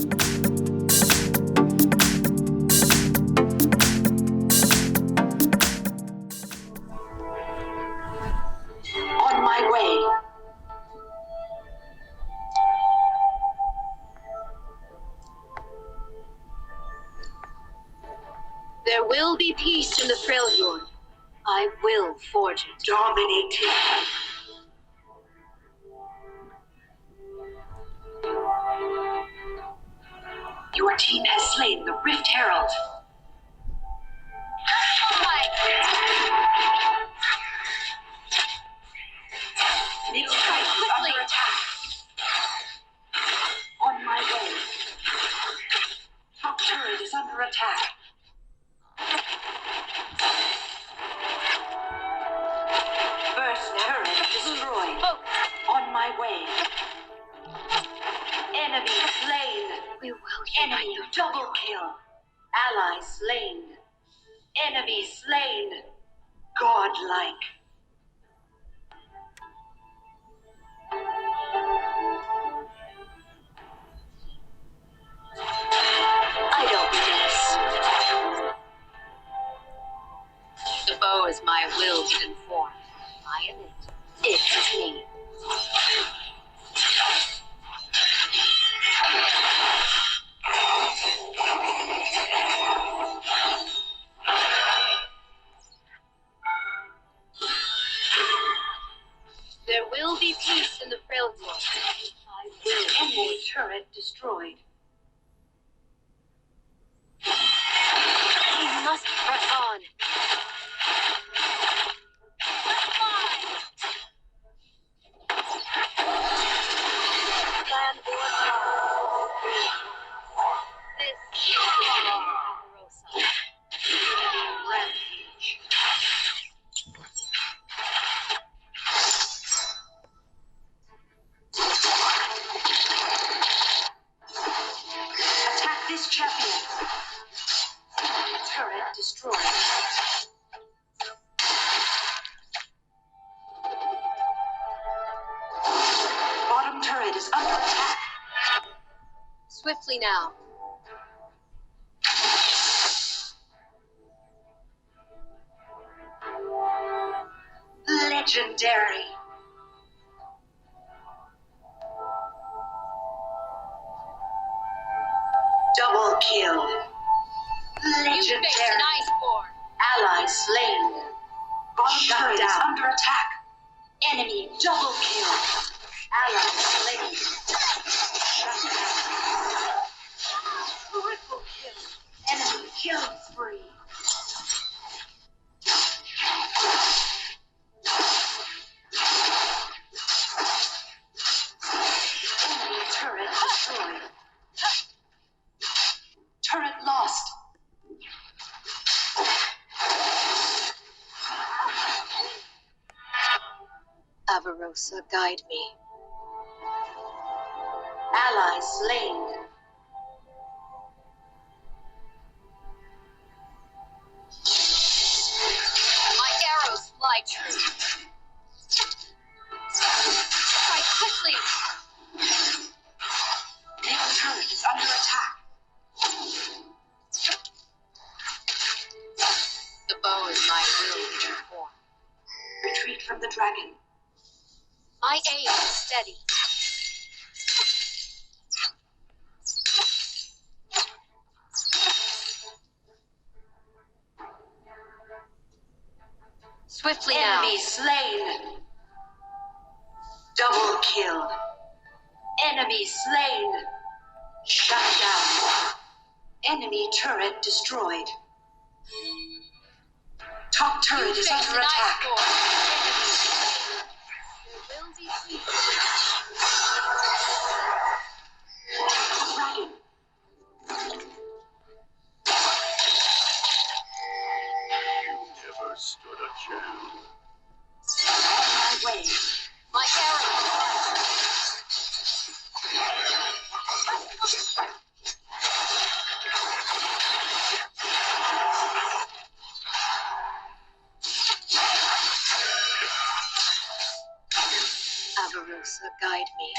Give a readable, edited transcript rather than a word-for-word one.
On my way. There will be peace in the Freljord. I will forge it. Dominating. Your team has slain the Rift Herald. Middle turret is under attack. On my way. Top turret is under attack. First turret destroyed. On my way. Enemy slain. We will Enemy double kill. Ally slain. Enemy slain. Godlike. I don't miss. The bow is my will given form. I am it. It is me. There will be peace in the Freljord. I will. Enemy turret destroyed. We must press on. Land born this is Barbarossa. Rampage. Attack this champion. Turret destroyed. Bottom turret is under attack. Swiftly now. Legendary. Double kill. You face an Legendary. iceborne. Ally slain. Bottom turret is under attack. Enemy double kill. Ally slain. Shut down. Triple kill. Enemy killing spree. Enemy turret destroyed. Turret lost. Barbarossa, guide me. Ally slain. My arrows fly true. Strike quickly. Middle turret is under attack. The bow is my will given form. Retreat from the dragon. My aim is steady. Swiftly now. Enemy slain. Double kill. Enemy slain. Shut down. Enemy turret destroyed. Top turret is under attack. There will be peace. Dragon. Never stood a chance. On my way. My arrow. Barbarossa, guide me.